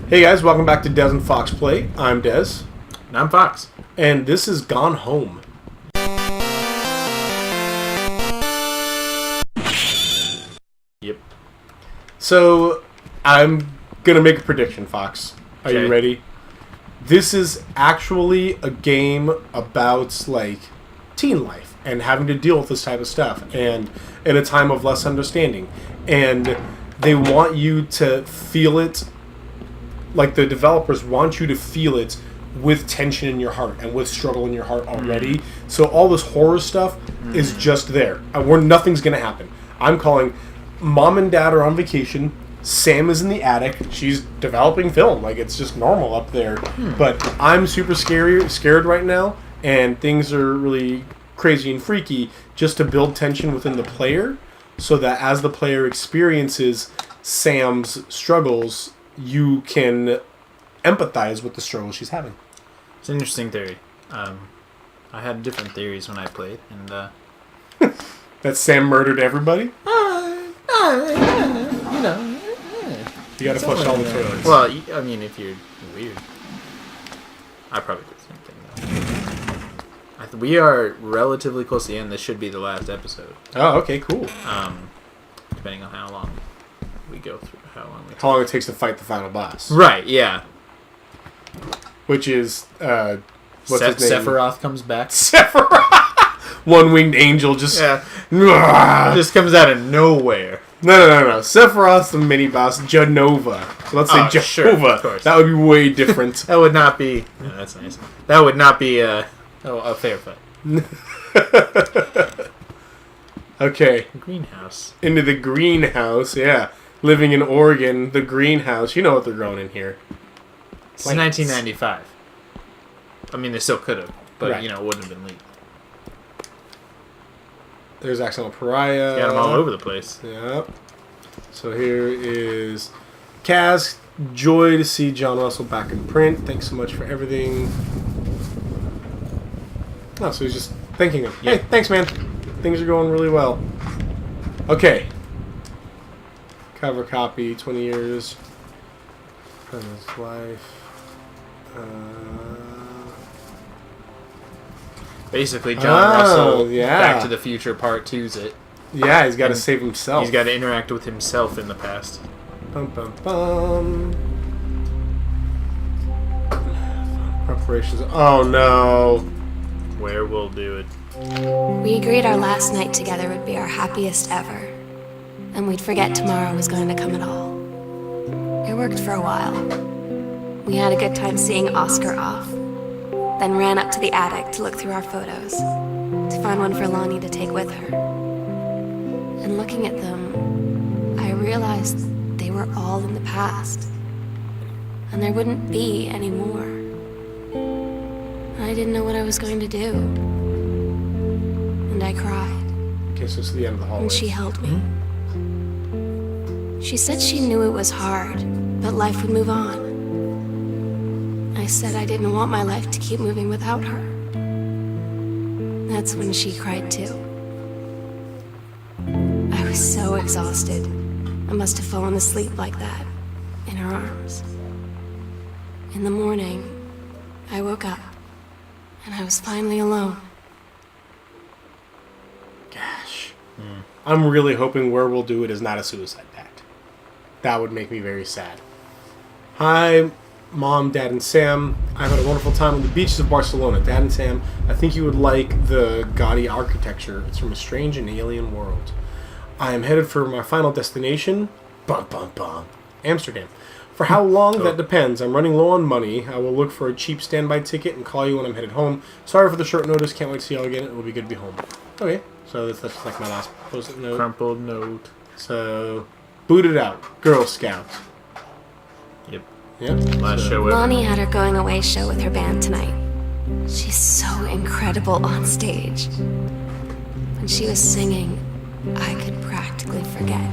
Hey guys, welcome back to Des and Fox Play. I'm Des. And I'm Fox. And this is Gone Home. Yep. So, I'm gonna make a prediction, Fox. Are you ready? This is actually a game about, like, teen life and having to deal with this type of stuff and in a time of less understanding. And they want you to feel it, like the developers want you to feel it with tension in your heart and with struggle in your heart already. So all this horror stuff is just there. Nothing's going to happen. I'm calling mom and dad are on vacation. Sam is in the attic. She's developing film. Like, it's just normal up there. But I'm super scared right now, and things are really crazy and freaky just to build tension within the player so that as the player experiences Sam's struggles, you can empathize with the struggles she's having. It's an interesting theory. I had different theories when I played, and that Sam murdered everybody? You gotta flush all the toilets. Well, I mean, if you're weird. I probably did the same thing, though. We are relatively close to the end. This should be the last episode. Oh, okay, cool. Depending on how long we go through. How long it takes to fight the final boss. Right, yeah. Which is, what's his name? Sephiroth comes back. Sephiroth! One-winged angel just... Yeah. Just comes out of nowhere. No. Sephiroth's the mini-boss, Jenova. So let's say Jenova. Sure, of course. That would be way different. That would not be... Yeah, that's nice. That would not be a fair fight. Okay. Greenhouse. Into the greenhouse, yeah. Living in Oregon, the greenhouse. You know what they're growing in here. It's 1995. I mean, they still could have, but, right. It wouldn't have been legal. There's Accidental Pariah. Got them all over the place. Yep. So here is Kaz. Joy to see John Russell back in print. Thanks so much for everything. Oh, so he's just thanking him. Yeah. Hey, thanks, man. Things are going really well. Okay. Cover copy, 20 years. President's life. Basically, John Russell, yeah. Back to the Future Part 2's it. Yeah, he's got to save himself. He's got to interact with himself in the past. Bum, bum, bum. Preparations. Oh, no. Where we'll do it. We agreed our last night together would be our happiest ever. And we'd forget tomorrow was going to come at all. It worked for a while. We had a good time seeing Oscar off. Then ran up to the attic to look through our photos, to find one for Lonnie to take with her. And looking at them, I realized they were all in the past. And there wouldn't be any more. And I didn't know what I was going to do. And I cried. Okay, so it's the end of the hallway. And she held me. She said she knew it was hard, but life would move on. I said I didn't want my life to keep moving without her. That's when she cried too. I was so exhausted. I must have fallen asleep like that, in her arms. In the morning, I woke up, and I was finally alone. Gosh. I'm really hoping Where We'll Do It is not a suicide pact. That would make me very sad. Hi, Mom, Dad, and Sam. I've had a wonderful time on the beaches of Barcelona. Dad and Sam, I think you would like the gaudy architecture. It's from a strange and alien world. I am headed for my final destination. Bum, bum, bum. Amsterdam. For how long, that depends. I'm running low on money. I will look for a cheap standby ticket and call you when I'm headed home. Sorry for the short notice. Can't wait to see y'all again. It will be good to be home. Okay, so that's just like my last post-it note. Crumpled note. So, boot it out. Girl Scout. Yep. Last show ever. Lonnie had her going away show with her band tonight. She's so incredible on stage. When she was singing, I could practically forget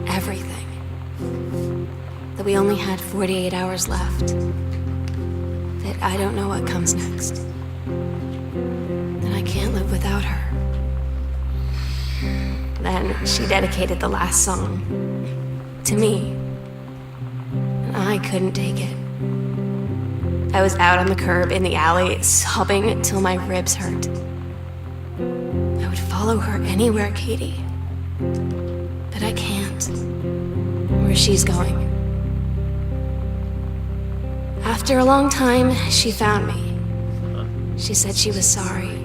everything. That we only had 48 hours left. That I don't know what comes next. That I can't live without her. Then she dedicated the last song to me. And I couldn't take it. I was out on the curb in the alley, sobbing until my ribs hurt. I would follow her anywhere, Katie. But I can't. Where she's going. After a long time, she found me. She said she was sorry.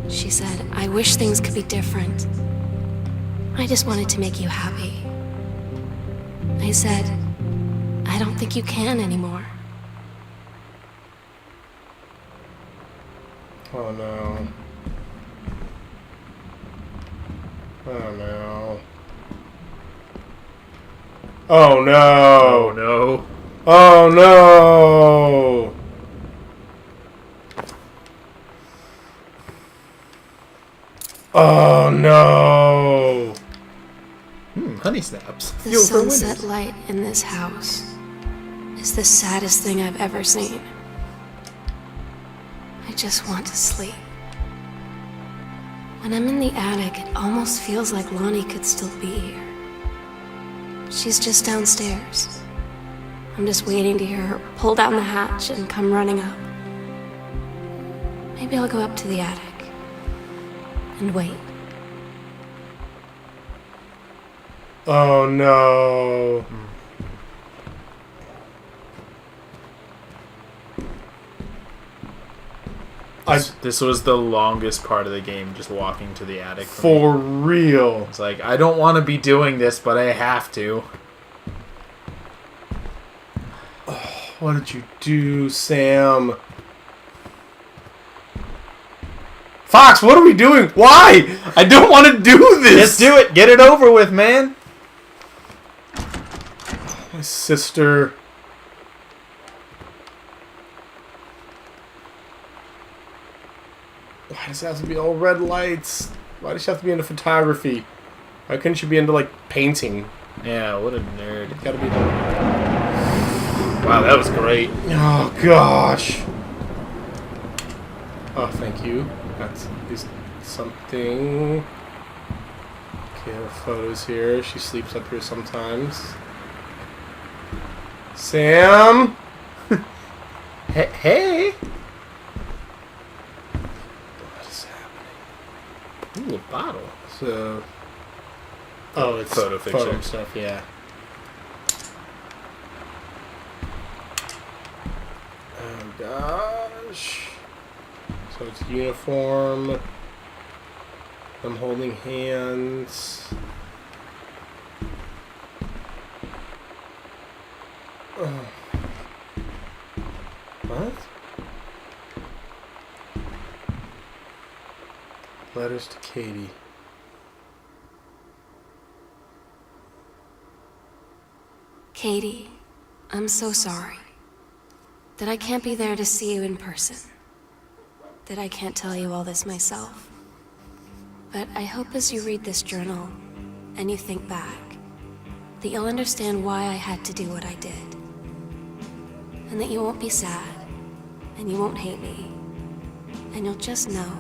She said, I wish things could be different. I just wanted to make you happy. I said, I don't think you can anymore. Oh no. Oh no. Oh no. Oh no. Oh no. Oh no. Honey snaps. The sunset light in this house is the saddest thing I've ever seen. I just want to sleep. When I'm in the attic, it almost feels like Lonnie could still be here. She's just downstairs. I'm just waiting to hear her pull down the hatch and come running up. Maybe I'll go up to the attic and wait. Oh no. This was the longest part of the game, just walking to the attic. For real. It's like, I don't want to be doing this, but I have to. Oh, what did you do, Sam? Fox, what are we doing? Why? I don't want to do this. Just do it. Get it over with, man. My sister. Why does it have to be all red lights? Why does she have to be into photography? Why couldn't she be into, like, painting? Yeah, what a nerd. It's gotta be the... Wow, that was great. Oh, gosh. Oh, thank you. That's at least something. Okay, her photos here. She sleeps up here sometimes. Sam? Hey. What is happening? Ooh, a bottle. So... Oh, it's photo fiction. stuff, yeah. Oh, gosh. So it's uniform. I'm holding hands. Oh. What? Letters to Katie. Katie, I'm so sorry that I can't be there to see you in person, that I can't tell you all this myself. But I hope as you read this journal and you think back, that you'll understand why I had to do what I did. And that you won't be sad, and you won't hate me, and you'll just know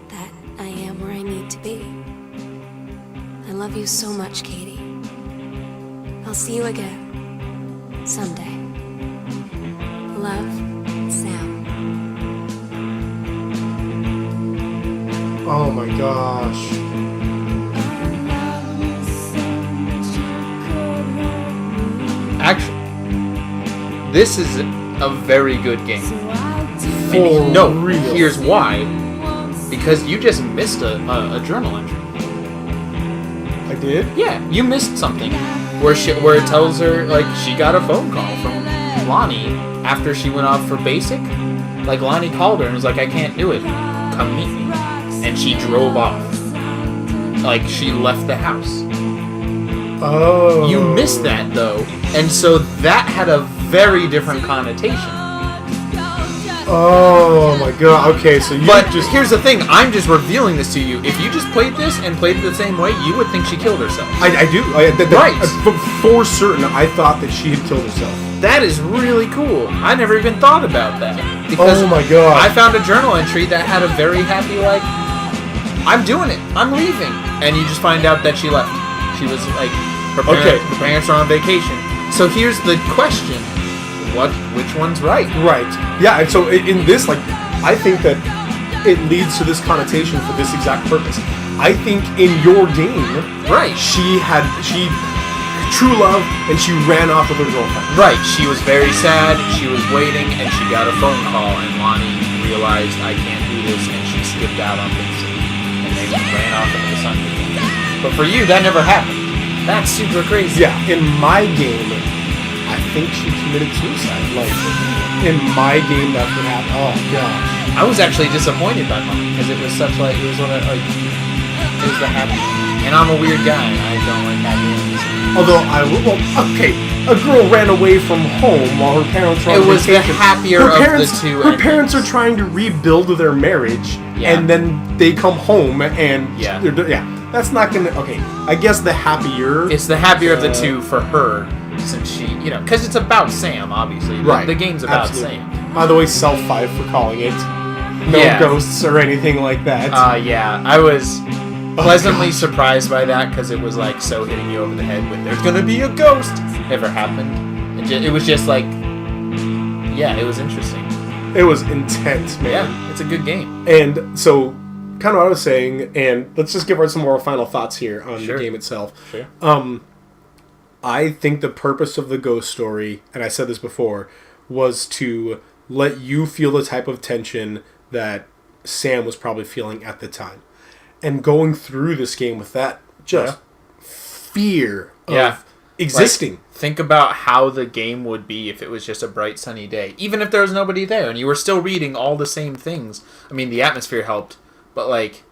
that I am where I need to be. I love you so much, Katie. I'll see you again someday. Love, Sam. Oh my gosh. Actually, this is a very good game. For No, real. here's why. Because you just missed a journal entry. I did? Yeah, you missed something. Where it tells her, like, she got a phone call from Lonnie after she went off for basic. Like, Lonnie called her and was like, I can't do it. Come meet me. And she drove off. Like, she left the house. Oh. You missed that, though. And so that had a very different connotation. Oh my god. Okay, so you But just... here's the thing. I'm just revealing this to you. If you just played this and played it the same way, you would think she killed herself. I do. Right. For certain, I thought that she had killed herself. That is really cool. I never even thought about that. Because Oh my god. I found a journal entry that had a very happy, like, I'm doing it. I'm leaving. And you just find out that she left. She was, like, her parents are on vacation. So here's the question: which one's right? Right. Yeah, and so in this, like, I think that it leads to this connotation for this exact purpose. I think in your game, Right. she true love, and she ran off with her girlfriend. Right. She was very sad. She was waiting, and she got a phone call, and Lonnie realized I can't do this, and she skipped out on Vincent, and they ran off into the sun together. But for you, that never happened. That's super crazy. Yeah, in my game, I think she committed suicide. Like, in my game, that's what happened. Oh, gosh. I was actually disappointed by mine because it was such like it was one of like it was the happy, and I'm a weird guy. And I don't like happy endings. Although okay, a girl ran away from home while her parents were on It was the vacation. happier Her of parents, the two. Her parents are trying to rebuild their marriage, Yeah. and then they come home and Yeah. That's not gonna. Okay, I guess the happier. It's the happier of the two for her, since she, because it's about Sam. Obviously, Right. The game's about Absolutely. Sam. By the way, Self 5 for calling it. No Yeah. ghosts or anything like that. Yeah, I was pleasantly gosh. surprised by that because it was like so hitting you over the head with "there's gonna be a ghost." Never happened. It was just like, yeah, it was interesting. It was intense, man. Yeah, it's a good game. And so, kind of what I was saying, and let's just give her some more final thoughts here on Sure. the game itself. Sure. I think the purpose of the ghost story, and I said this before, was to let you feel the type of tension that Sam was probably feeling at the time. And going through this game with that just fear of existing. Like, think about how the game would be if it was just a bright sunny day. Even if there was nobody there and you were still reading all the same things. I mean, the atmosphere helped, but like,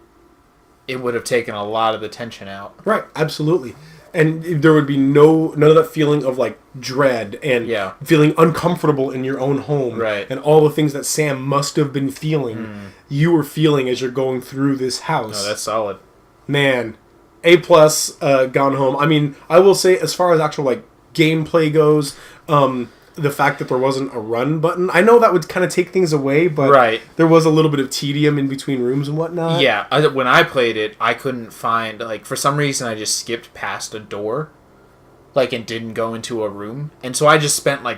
it would have taken a lot of the tension out. Right, absolutely. And there would be none of that feeling of like dread and feeling uncomfortable in your own home. Right. And all the things that Sam must have been feeling, you were feeling as you're going through this house. No, that's solid. Man, A+, Gone Home. I mean, I will say, as far as actual like gameplay goes, the fact that there wasn't a run button, I know that would kind of take things away, but there was a little bit of tedium in between rooms and whatnot. Yeah, when I played it, I couldn't find, like, for some reason I just skipped past a door, like, and didn't go into a room. And so I just spent, like,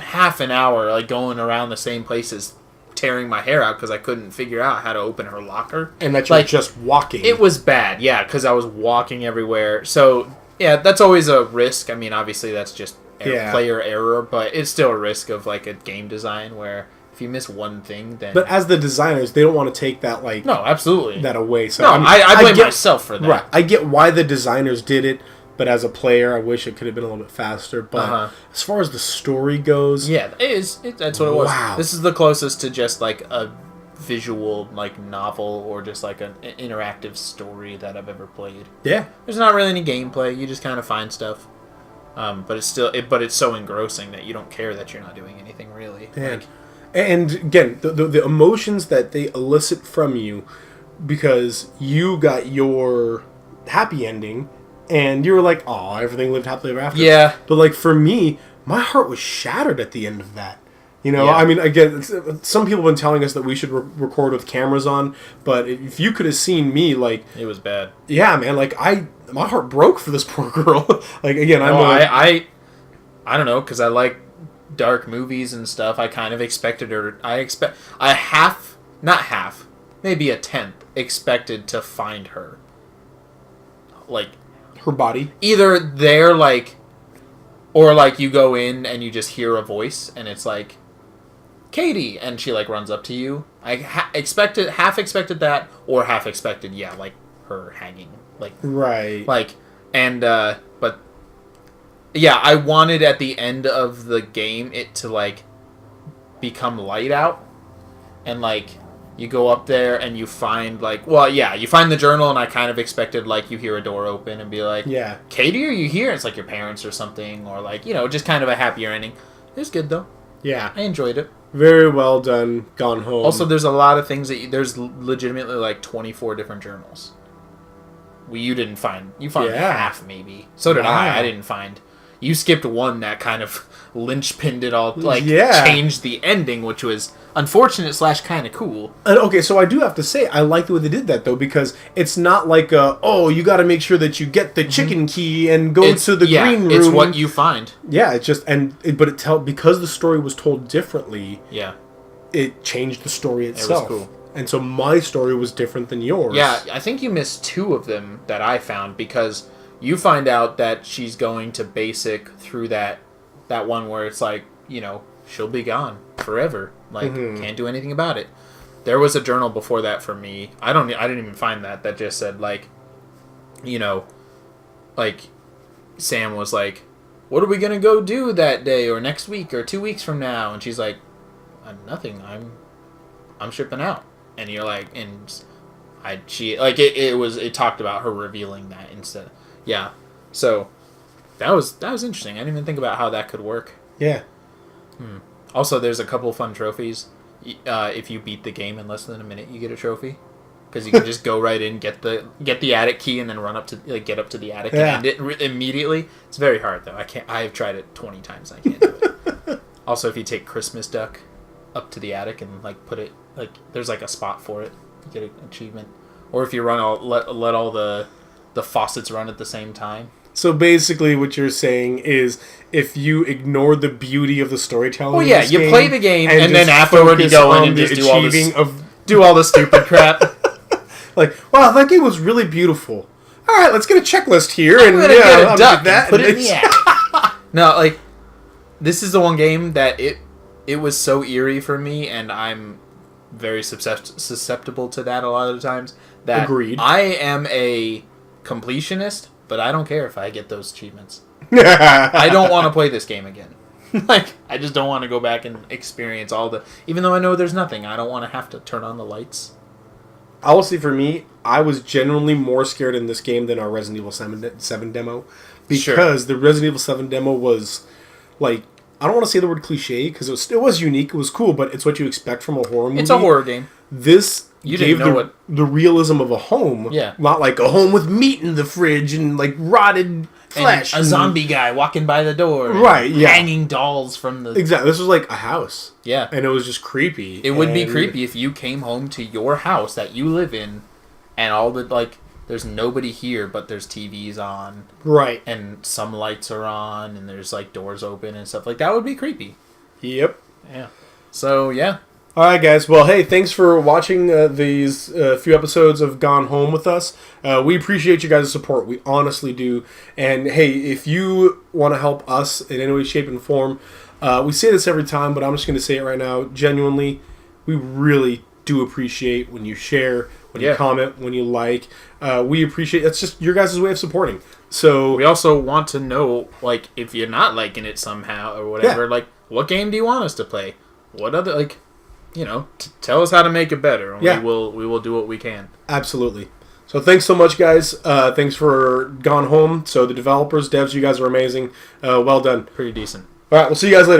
half an hour, like, going around the same places, tearing my hair out because I couldn't figure out how to open her locker. And that you're just walking. It was bad, yeah, because I was walking everywhere. So, yeah, that's always a risk. I mean, obviously that's just player error, but it's still a risk of, like, a game design where if you miss one thing, then... But as the designers, they don't want to take that, like... No, absolutely. That away. So, no, I mean, I blame myself for that. Right. I get why the designers did it, but as a player, I wish it could have been a little bit faster. But as far as the story goes... Yeah, that's what it was. Wow. This is the closest to just, like, a visual, like, novel or just, like, an interactive story that I've ever played. Yeah. There's not really any gameplay. You just kind of find stuff. But it's still, but it's so engrossing that you don't care that you're not doing anything really. Like, and again, the emotions that they elicit from you, because you got your happy ending, and you were like, "Oh, everything lived happily ever after." Yeah. But like for me, my heart was shattered at the end of that. You know, I mean, again, some people have been telling us that we should record with cameras on, but if you could have seen me, like... It was bad. Yeah, man, like, my heart broke for this poor girl. Like, again, I don't know, because I like dark movies and stuff. I kind of expected her... maybe a tenth expected to find her. Like... Her body? Either they're, like... Or, like, you go in and you just hear a voice, and it's like... Katie, and she like runs up to you. I half expected that, or half expected, like her hanging, like and but yeah, I wanted at the end of the game it to like become light out, and like you go up there and you find you find the journal, and I kind of expected like you hear a door open and be like, Katie, are you here? It's like your parents or something, or like just kind of a happier ending. It was good though. Yeah, I enjoyed it. Very well done. Gone Home. Also, there's a lot of things that there's legitimately like 24 different journals. You didn't find. You found half maybe. So did I. I didn't find. You skipped one that kind of linchpinned it all, like Yeah. changed the ending, which was unfortunate / kind of cool. And okay, so I do have to say, I like the way they did that, though, because it's not like, oh, you got to make sure that you get the chicken key and go to the green room. It's what you find. Yeah, it's just, because the story was told differently, Yeah. it changed the story itself. It was cool. And so my story was different than yours. Yeah, I think you missed 2 of them that I found, because you find out that she's going to basic through that one where it's like, you know, she'll be gone forever. Like, can't do anything about it. There was a journal before that for me. I didn't even find that just said, like, you know, like, Sam was like, what are we going to go do that day or next week or 2 weeks from now? And she's like, nothing. I'm shipping out. And you're like, it talked about her revealing that instead. Yeah. So that was interesting. I didn't even think about how that could work. Yeah. Also, there's a couple fun trophies. If you beat the game in less than a minute, you get a trophy. Because you can just go right in, get the attic key, and then run up to get up to the attic and end it immediately. It's very hard though. I've tried it 20 times. I can't do it. Also, if you take Christmas Duck up to the attic and like put it there's like a spot for it, you get an achievement. Or if you let all the faucets run at the same time. So basically, what you're saying is, if you ignore the beauty of the storytelling, well, yeah, you play the game, and then afterward you go in and just do all the stupid crap. Like, wow, that game was really beautiful. All right, let's get a checklist here, I'm gonna get a duck that and put it in the attic. No, like, this is the one game that it was so eerie for me, and I'm very susceptible to that a lot of the times. That Agreed. I am a completionist, but I don't care if I get those achievements. I I don't want to play this game again. Like, I just don't want to go back and experience all the... Even though I know there's nothing, I don't want to have to turn on the lights. Honestly, for me, I was genuinely more scared in this game than our Resident Evil 7 demo. Because the Resident Evil 7 demo was, like... I don't want to say the word cliche, because it was unique, it was cool, but it's what you expect from a horror movie. It's a horror game. This gave know the realism of a home. Yeah. Not like a home with meat in the fridge and, like, rotted flesh. And a zombie guy walking by the door. Right, yeah. Hanging dolls from the... Exactly. This was like a house. Yeah. And it was just creepy. It would be creepy if you came home to your house that you live in, and all the, like... There's nobody here, but there's TVs on. Right. And some lights are on, and there's, like, doors open and stuff. Like, that would be creepy. Yep. Yeah. So, yeah. Alright, guys. Well, hey, thanks for watching these few episodes of Gone Home with us. We appreciate you guys' support. We honestly do. And, hey, if you want to help us in any way, shape, and form, we say this every time, but I'm just going to say it right now. Genuinely, we really do appreciate when you share, when you comment, when you like. We appreciate... That's just your guys' way of supporting. So we also want to know, like, if you're not liking it somehow or whatever, like, what game do you want us to play? What other, like... You know, tell us how to make it better. And we will do what we can. Absolutely. So thanks so much, guys. Thanks for Gone Home. So the developers, devs, you guys are amazing. Well done. Pretty decent. All right, we'll see you guys later.